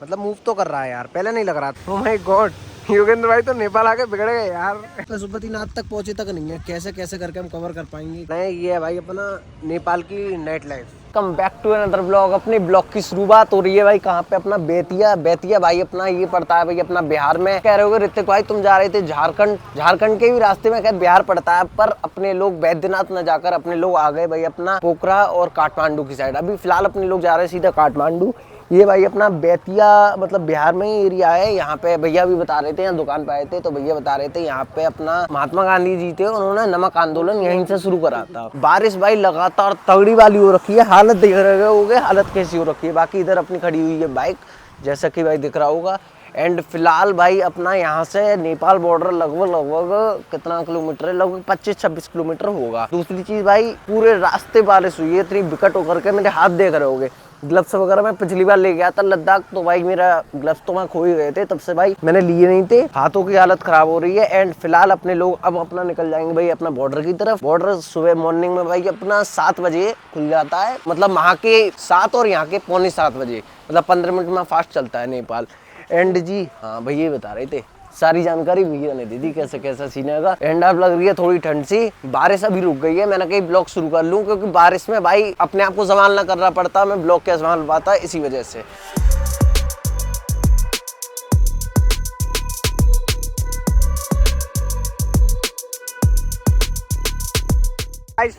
मतलब मूव तो कर रहा है यार, पहले नहीं लग रहा था। ओह माय गॉड, योगेंद्र भाई तो नेपाल आके बिगड़ गए यार। पशुपतिनाथ तक पहुंचे तक नहीं है, कैसे कैसे करके हम कवर कर पाएंगे। नहीं, ये है भाई अपना नेपाल की night life. Come back to another blog. अपनी ब्लॉग की शुरुआत हो रही है भाई कहाँ पे, अपना बेतिया। बेतिया भाई अपना ये पड़ता है भाई अपना बिहार में। कह रहे होगे ऋतिक भाई तुम जा रहे थे झारखंड, झारखंड के भी रास्ते में खैर बिहार पड़ता है, पर अपने लोग बैद्यनाथ न जाकर अपने लोग आ गए भाई अपना पोखरा और काठमांडू की साइड। अभी फिलहाल अपने लोग जा रहे हैं सीधा काठमांडू। ये भाई अपना बेतिया मतलब बिहार में ही एरिया है। यहाँ पे भैया भी बता रहे थे, यहाँ दुकान पे आए थे तो भैया बता रहे थे यहाँ पे अपना महात्मा गांधी जी थे, उन्होंने नमक आंदोलन यहीं से शुरू करा था। बारिश भाई लगातार तगड़ी वाली हो रखी है, हालत देख रहे होगे हालत कैसी हो रखी है। बाकी इधर अपनी खड़ी हुई है बाइक, जैसा कि भाई दिख रहा होगा। एंड फिलहाल भाई अपना यहाँ से नेपाल बॉर्डर लगभग कितना किलोमीटर है, लगभग 25-26 किलोमीटर होगा। दूसरी चीज भाई पूरे रास्ते बारिश हुई है इतनी विकट होकर के, मेरे हाथ देख रहे होगे। ग्लव्स वगैरह मैं पिछली बार ले गया था लद्दाख तो भाई मेरा ग्लव्स तो वहाँ खो ही गए थे, तब से भाई मैंने लिए नहीं थे। हाथों की हालत खराब हो रही है। एंड फिलहाल अपने लोग अब अपना निकल जाएंगे भाई अपना बॉर्डर की तरफ। बॉर्डर सुबह मॉर्निंग में भाई अपना 7 बजे खुल जाता है, मतलब वहाँ के 7 और यहाँ के पौने 7 बजे, मतलब 15 मिनट में फास्ट चलता है नेपाल। एंड जी हाँ भैया बता रहे थे, सारी जानकारी भैया ने दे दी कैसे कैसा सीन है। एंड अब लग रही है थोड़ी ठंड सी, बारिश अभी रुक गई है। मैंने कहीं ब्लॉग शुरू कर लूं क्योंकि बारिश में भाई अपने आप को संभालना करना पड़ता, मैं ब्लॉग क्या संभाल पाता इसी वजह से।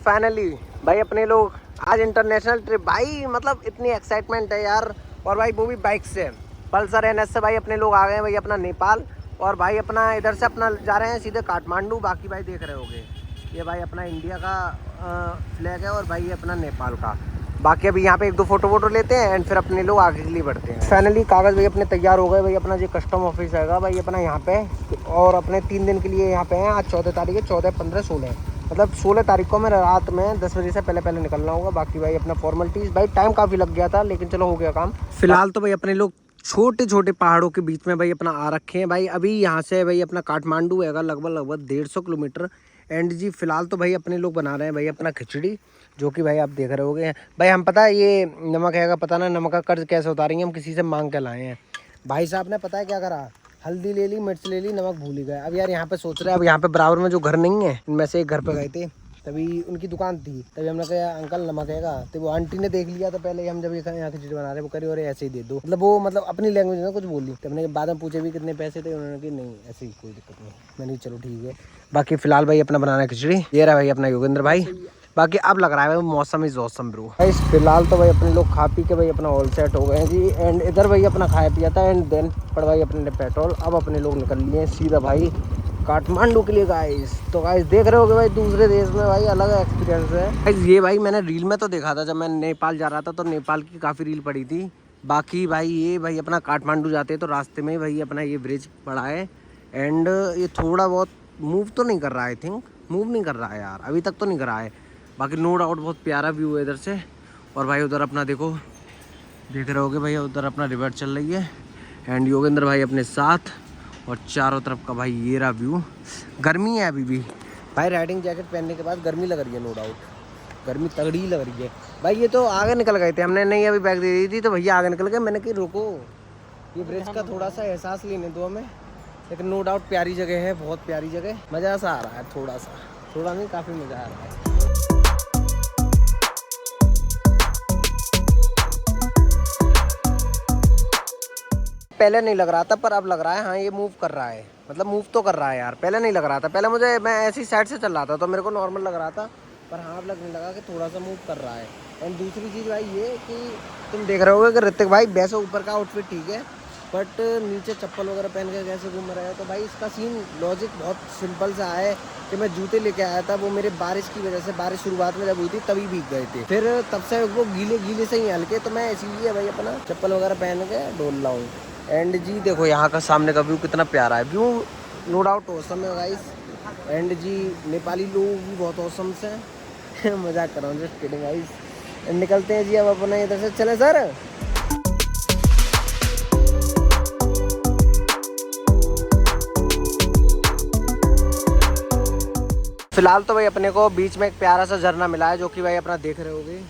फाइनली भाई अपने लोग आज इंटरनेशनल ट्रिप, भाई मतलब इतनी एक्साइटमेंट है यार। और भाई वो भी बाइक से, पल्सर NS से भाई अपने लोग आ गए भाई अपना नेपाल। और भाई अपना इधर से अपना जा रहे हैं सीधे काठमांडू। बाकी भाई देख रहे होगे ये भाई अपना इंडिया का फ्लैग है और भाई ये अपना नेपाल का। बाकी अभी यहाँ पे 1-2 फोटो लेते हैं एंड फिर अपने लोग आगे के लिए बढ़ते हैं। फाइनली कागज़ भाई अपने तैयार हो गए भाई। अपना जो कस्टम ऑफिस है भाई अपना यहाँ पे, और अपने 3 दिन के लिए यहाँ पे हैं। आज 14 तारीख है, 14, 15, 16, मतलब 16 तारीख को मेरा रात में 10 बजे से पहले निकलना होगा। बाकी भाई अपना फॉर्मेलिटीज़, भाई टाइम काफ़ी लग गया था लेकिन चलो हो गया काम। फिलहाल तो भाई अपने लोग छोटे छोटे पहाड़ों के बीच में भाई अपना आ रखे हैं भाई। अभी यहाँ से भाई अपना काठमांडू है लगभग 150 किलोमीटर। एंड जी फिलहाल तो भाई अपने लोग बना रहे हैं भाई अपना खिचड़ी, जो कि भाई आप देख रहे होगे। भाई हम पता है ये नमक है पता ना, नमक का कर्ज कैसे उतारेंगे, हम किसी से मांग के लाए हैं। भाई साहब ने पता है क्या करा, हल्दी ले ली, मिर्च ले ली, नमक भूल ही गए। अब यार यहाँ पे सोच रहे हैं, अब यहाँ पे बराबर में जो घर नहीं है इनमें से एक घर पे गए थे, तभी उनकी दुकान थी, तभी हमने कहा अंकल नमक हैगा, तो वो आंटी ने देख लिया था पहले हम जब यहाँ खिचड़ी बना रहे, वो करी और ऐसे ही दे दो, मतलब वो मतलब अपनी लैंग्वेज में कुछ बोली। तो हमने बाद में पूछे भी कितने पैसे थे, उन्होंने कहा नहीं ऐसे ही कोई दिक्कत नहीं। मैंने चलो ठीक है। बाकी फिलहाल भाई अपना बनाना खिचड़ी, ये रहा भाई अपना योगेंद्र भाई। बाकी अब लग रहा है भाई मौसम इज ऑसम ब्रो। फिलहाल तो भाई अपने लोग खा पी के भाई अपना ऑल सेट हो गए जी। एंड इधर भाई अपना खाया पिया था एंड देन पर भाई अपने पेट्रोल। अब अपने लोग निकल लिए सीधा भाई काठमांडू के लिए गाइस। तो गाइस देख रहे होगे भाई दूसरे देश में भाई अलग एक्सपीरियंस है गाइस। ये भाई मैंने रील में तो देखा था, जब मैं नेपाल जा रहा था तो नेपाल की काफ़ी रील पड़ी थी। बाकी भाई ये भाई अपना काठमांडू जाते हैं तो रास्ते में भाई अपना ये ब्रिज पड़ा है। एंड ये थोड़ा बहुत मूव तो नहीं कर रहा है, आई थिंक मूव नहीं कर रहा है यार, अभी तक तो नहीं कर रहा है। बाकी नो डाउट बहुत प्यारा व्यू है इधर से। और भाई उधर अपना देखो, देख रहे होगे भाई उधर अपना रिवर चल रही है एंड योगेंद्र भाई अपने साथ, और चारों तरफ का भाई ये रहा व्यू। गर्मी है अभी भी भाई, राइडिंग जैकेट पहनने के बाद गर्मी लग रही है, नो डाउट गर्मी तगड़ी लग रही है भाई। ये तो आगे निकल गए थे, हमने नहीं अभी बैग दे दी थी तो भैया आगे निकल गए। मैंने कहा रुको ये ब्रिज का थोड़ा सा एहसास लेने दो हमें। लेकिन नो डाउट प्यारी जगह है, बहुत प्यारी जगह, मज़ा सा आ रहा है, थोड़ा नहीं काफ़ी मज़ा आ रहा है। पहले नहीं लग रहा था पर अब लग रहा है, हाँ ये मूव कर रहा है, मतलब मूव तो कर रहा है यार। पहले नहीं लग रहा था, पहले मुझे मैं ऐसी साइड से चल रहा था तो मेरे को नॉर्मल लग रहा था, पर हाँ अब लगने लगा कि थोड़ा सा मूव कर रहा है। एंड दूसरी चीज़ भाई ये कि तुम देख रहे होगे कि ऋतिक भाई वैसे ऊपर का आउटफिट ठीक है बट नीचे चप्पल वगैरह पहन के कैसे घूम रहा है। तो भाई इसका सीन लॉजिक बहुत सिंपल सा है कि मैं जूते लेके आया था, वो मेरे बारिश की वजह से, बारिश शुरुआत में जब हुई थी तभी भीग गए थे, फिर तब से वो गीले से ही हल्के, तो मैं इसीलिए भाई अपना चप्पल वगैरह पहन के डोल रहा हूँ। एंड जी देखो यहाँ का सामने का व्यू कितना प्यारा है, व्यू नो डाउट औसम है गाइस। एंड जी नेपाली लोग भी बहुत औसम से हैं मजाक कर रहा हूँ, जस्ट किडिंग गाइस। एंड निकलते हैं जी अब अपना इधर से, चले सर। फिलहाल तो भाई अपने को बीच में एक प्यारा सा झरना मिला है, जो कि भाई अपना देख रहे होगे।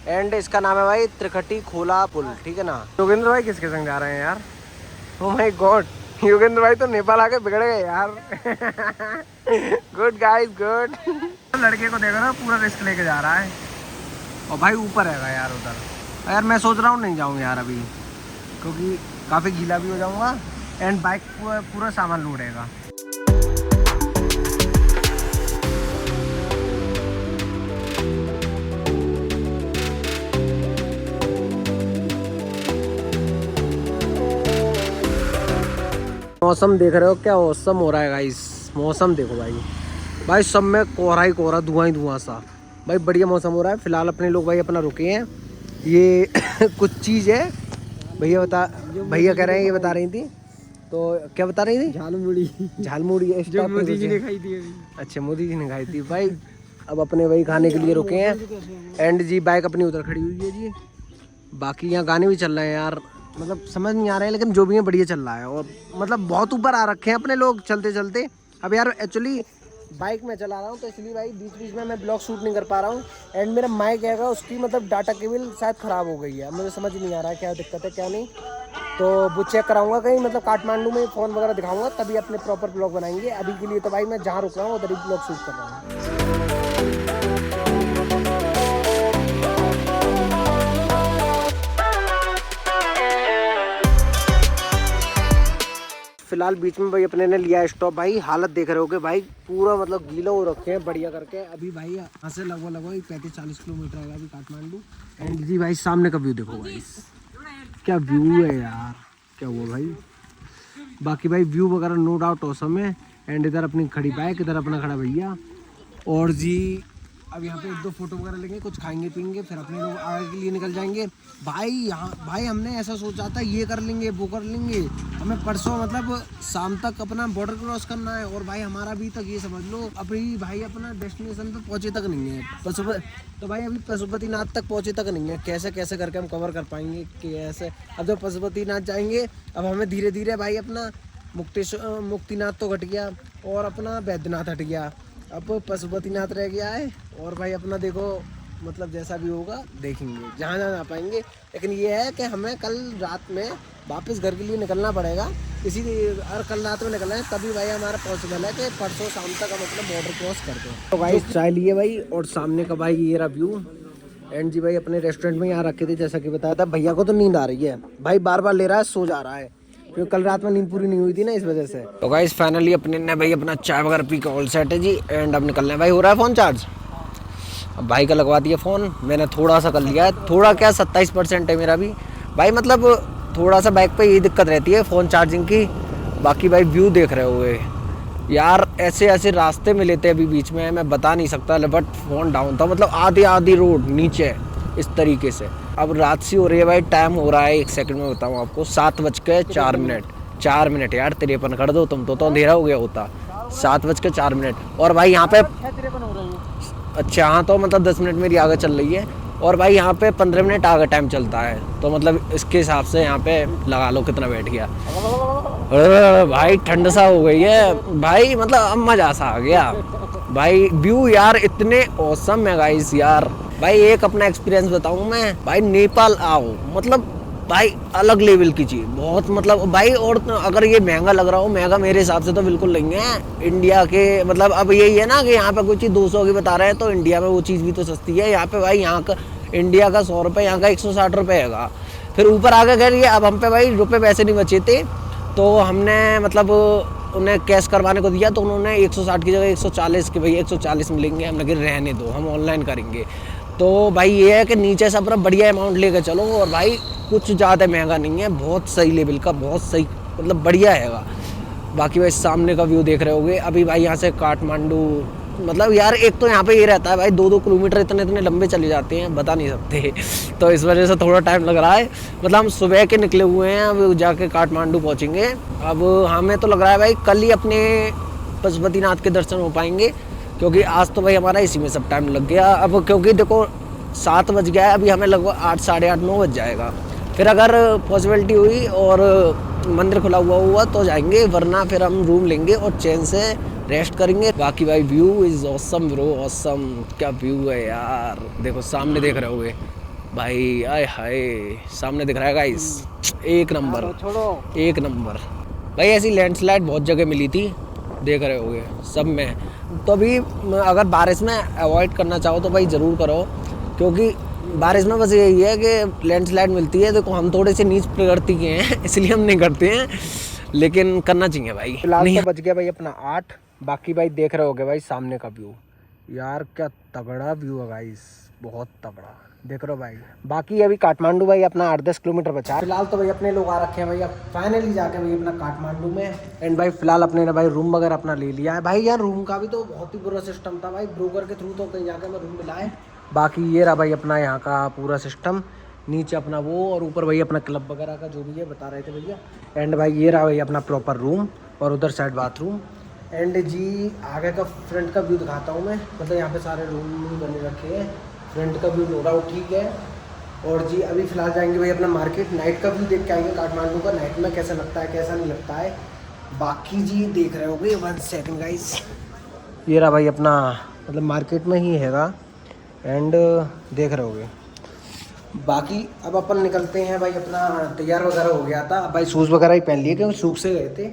एंड इसका नाम है भाई त्रिखटी खोला पुल, ठीक है ना। योगेंद्र भाई किसके संग जा रहे हैं यार? ओह माय गॉड, योगेंद्र भाई तो नेपाल आके बिगड़ गए यार। Good guys good. लड़के को देखो ना, पूरा रिस्क लेके जा रहा है और भाई ऊपर है यार उधर। यार मैं सोच रहा हूँ नहीं जाऊँ यार अभी, क्योंकि काफ़ी गीला भी हो जाऊँगा एंड बाइक पूरा सामान लूटेगा। मौसम देख रहे हो क्या औसम हो रहा है गाइस, मौसम देखो भाई। भाई सब में कोहरा ही कोहरा, धुआं ही धुआं सा। भाई बढ़िया मौसम हो रहा है। फिलहाल अपने लोग भाई अपना रुके हैं। ये कुछ चीज़ है भैया कह रहे हैं, ये बता रही थी। तो क्या बता रही थी? झालमुड़ी। झालमुड़ी जो मोदी जी ने खाई थी अभी। अच्छा मोदी जी ने खाई थी भाई। अब अपने वही खाने के लिए रुके हैं एंड जी बाइक अपनी उधर खड़ी हुई है जी। बाकी यहाँ गाने भी चल रहे हैं यार, मतलब समझ नहीं आ रहे हैं, लेकिन जो भी है बढ़िया चल रहा है। और मतलब बहुत ऊपर आ रखे हैं अपने लोग चलते चलते। अब यार एक्चुअली बाइक में चला रहा हूँ तो इसलिए भाई बीच बीच में मैं ब्लॉग शूट नहीं कर पा रहा हूँ। एंड मेरा माइक है उसकी मतलब डाटा केबल शायद ख़राब हो गई है। मुझे समझ नहीं आ रहा है क्या दिक्कत है क्या नहीं, तो वो चेक कराऊंगा कहीं, मतलब काठमांडू में फ़ोन वगैरह दिखाऊंगा तभी अपने प्रॉपर ब्लॉग बनाएंगे। अभी के लिए तो भाई मैं जहाँ रुक रहा हूँ उधर ही ब्लॉग शूट कर रहा हूँ। फिलहाल बीच में भाई अपने ने लिया स्टॉप। भाई हालत देख रहे हो कि भाई पूरा मतलब गीला हो रखे हैं बढ़िया करके। अभी भाई यहाँ से लगभग 35-40 किलोमीटर है अभी काठमांडू। एंड जी भाई सामने का व्यू देखो भाई, क्या व्यू है यार, क्या हुआ भाई। बाकी भाई व्यू वगैरह नो डाउट औसम है। एंड इधर अपनी खड़ी बाइक, इधर अपना खड़ा भैया। और जी अब यहाँ पे 1-2 फोटो वगैरह लेंगे, कुछ खाएंगे पीएंगे, फिर अपने लोग आगे के लिए निकल जाएंगे। भाई यहाँ भाई हमने ऐसा सोचा था ये कर लेंगे वो कर लेंगे, हमें परसों मतलब शाम तक अपना बॉर्डर क्रॉस करना है। और भाई हमारा अभी तक ये समझ लो अभी भाई अपना डेस्टिनेशन पे पहुँचे तक नहीं है। तो भाई अभी पशुपतिनाथ तक पहुँचे तक नहीं है। कैसे कैसे करके हम कवर कर पाएंगे कि ऐसे। अब जब पशुपतिनाथ जाएंगे अब हमें धीरे धीरे भाई अपना मुक्तिनाथ तो घट गया और अपना बैद्यनाथ हट गया, अब पशुपतिनाथ रह गया है। और भाई अपना देखो मतलब जैसा भी होगा देखेंगे जहाँ जहाँ जा पाएंगे। लेकिन ये है कि हमें कल रात में वापस घर के लिए निकलना पड़ेगा, इसी और कल रात में निकलना है तभी भाई हमारा पॉसिबल है कि परसों शाम तक हम अपना बॉर्डर क्रॉस कर दें। तो भाई चाय लिए भाई और सामने का भाई ये रहा व्यू। एंड जी भाई अपने रेस्टोरेंट में यहाँ रखे थे जैसा कि बताया था। भैया को तो नींद आ रही है भाई, बार बार ले रहा है, सो जा रहा है क्योंकि कल रात में नींद पूरी नहीं हुई थी ना इस वजह से। तो गाइस फाइनली अपने ने भाई अपना चाय वगैरह पी के ऑल सेट है जी। एंड अब निकलना है भाई। हो रहा है फ़ोन चार्ज, अब भाई का लगवा दिया फ़ोन मैंने, थोड़ा सा कर लिया है, थोड़ा क्या 27% है मेरा भी भाई। मतलब थोड़ा सा बाइक पे यही दिक्कत रहती है फ़ोन चार्जिंग की। बाकी भाई व्यू देख रहे हुए यार, ऐसे ऐसे रास्ते मिले थे अभी बीच में मैं बता नहीं सकता, बट फ़ोन डाउन था, मतलब आधी रोड नीचे इस तरीके से। अब रात सी हो रही है भाई, टाइम हो रहा है 1 सेकंड में बताऊँ आपको 7:04। 4 मिनट यार 53 कर दो तुम, तो अंधेरा हो गया होता। 7:04 और भाई यहाँ पे अच्छा हाँ, तो मतलब 10 मिनट मेरी आगे चल रही है और भाई यहाँ पे 15 मिनट आगे टाइम चलता है, तो मतलब इसके हिसाब से यहाँ पे लगा लो कितना बैठ गया। भाई ठंड सा हो गई है भाई, मतलब अब मजा सा आ गया भाई। व्यू यार इतने औसम है गाइस यार। भाई एक अपना एक्सपीरियंस बताऊं मैं भाई, नेपाल आओ मतलब भाई अलग लेवल की चीज़ बहुत, मतलब भाई। और अगर ये महंगा लग रहा हो, महंगा मेरे हिसाब से तो बिल्कुल नहीं है इंडिया के, मतलब अब यही है ना कि यहाँ पे कोई चीज़ 200 की बता रहे हैं तो इंडिया में वो चीज़ भी तो सस्ती है। यहाँ पे भाई यहाँ का इंडिया का 100 रुपये, यहाँ का 160 रुपये है। फिर ऊपर आगे कह रही है अब हम पे भाई रुपये पैसे नहीं बचे थे, तो हमने मतलब उन्हें कैश करवाने को दिया तो उन्होंने 160 की जगह 140 के, भाई 140 मिलेंगे। हमने कहा रहने दो, हम ऑनलाइन करेंगे। तो भाई ये है कि नीचे से अपना बढ़िया अमाउंट लेकर चलो, और भाई कुछ ज़्यादा महंगा नहीं है, बहुत सही लेवल का, बहुत सही मतलब बढ़िया हैगा। बाकी भाई सामने का व्यू देख रहे होगे। अभी भाई यहाँ से काठमांडू मतलब यार एक तो यहाँ पे ये रहता है भाई 2-2 किलोमीटर इतने लंबे चले जाते हैं, बता नहीं सकते। तो इस वजह से थोड़ा टाइम लग रहा है। मतलब हम सुबह के निकले हुए हैं, अब जाके काठमांडू पहुँचेंगे। अब हमें तो लग रहा है भाई कल ही अपने पशुपतिनाथ के दर्शन हो पाएंगे, क्योंकि आज तो भाई हमारा इसी में सब टाइम लग गया। अब क्योंकि देखो 7 बज गया है, अभी हमें लगभग 8, साढ़े 8, 9 बज जाएगा। फिर अगर पॉसिबिलिटी हुई और मंदिर खुला हुआ तो जाएंगे, वरना फिर हम रूम लेंगे और चैन से रेस्ट करेंगे। बाकी भाई view is awesome bro, awesome. क्या व्यू है यार, देखो सामने देख रहे होगे भाई आय हाय, सामने दिख रहा है गाइस, एक नंबर, एक नंबर भाई। ऐसी लैंडस्लाइड बहुत जगह मिली थी, देख रहे होगे सब में। तो अभी अगर बारिश में अवॉइड करना चाहो तो भाई ज़रूर करो, क्योंकि बारिश में बस यही है कि लैंडस्लाइड मिलती है। देखो हम थोड़े से नीच प्रकृति के हैं इसलिए हम नहीं करते हैं, लेकिन करना चाहिए भाई। फिलहाल तो बच गया भाई अपना 8। बाकी भाई देख रहे होगे भाई सामने का व्यू, यार क्या तगड़ा व्यू है गाइस, बहुत तगड़ा, देख रहे हो भाई। बाकी अभी काठमांडू भाई अपना 8-10 किलोमीटर बचा है। फिलहाल तो भाई अपने लोग आ रखे हैं भाई, अब फाइनली जाके भाई अपना काठमांडू में। एंड भाई फिलहाल अपने ने भाई रूम वगैरह अपना ले लिया है भाई। यार रूम का भी तो बहुत ही बुरा सिस्टम था भाई, ब्रोकर के थ्रू तो कहीं जाके मैं रूम मिला है। बाकी ये रहा भाई अपना यहाँ का पूरा सिस्टम, नीचे अपना वो, और ऊपर भाई अपना क्लब वगैरह का जो भी है बता रहे थे भैया। एंड भाई ये रहा भाई अपना प्रॉपर रूम, और उधर साइड बाथरूम। एंड जी आगे का फ्रंट का व्यू दिखाता हूँ मैं, मतलब यहाँ पे सारे रूम बने रखे हैं। फ्रंट का व्यू नो डाउट ठीक है। और जी अभी फ़िलहाल जाएंगे भाई अपना मार्केट, नाइट का व्यू देख के आएंगे काठमांडू का, नाइट में कैसा लगता है कैसा नहीं लगता है। बाकी जी देख रहे होगे, 1 सेकंड गाइस, ये रहा भाई अपना, मतलब मार्केट में ही हैगा। एंड देख रहे होगे। बाकी अब अपन निकलते हैं भाई, अपना तैयार वगैरह हो गया था, अब भाई शूज़ वगैरह ही पहन लिए क्योंकि सूख से गए थे।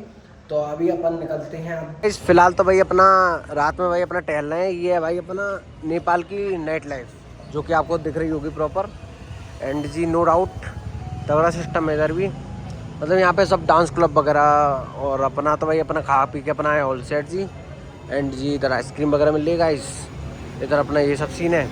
तो अभी अपन निकलते हैं अब। इस फिलहाल तो भाई अपना रात में भाई अपना टहल रहे हैं। ये है भाई अपना नेपाल की नाइट लाइफ, जो कि आपको दिख रही होगी प्रॉपर। एंड जी नो डाउट तगड़ा सिस्टम है इधर भी, मतलब यहाँ पे सब डांस क्लब वगैरह। और अपना तो भाई अपना खा पी के अपना है ऑल सेट जी। एंड जी इधर आइसक्रीम वगैरह मिल रही है गाइस, इधर अपना ये सब सीन है।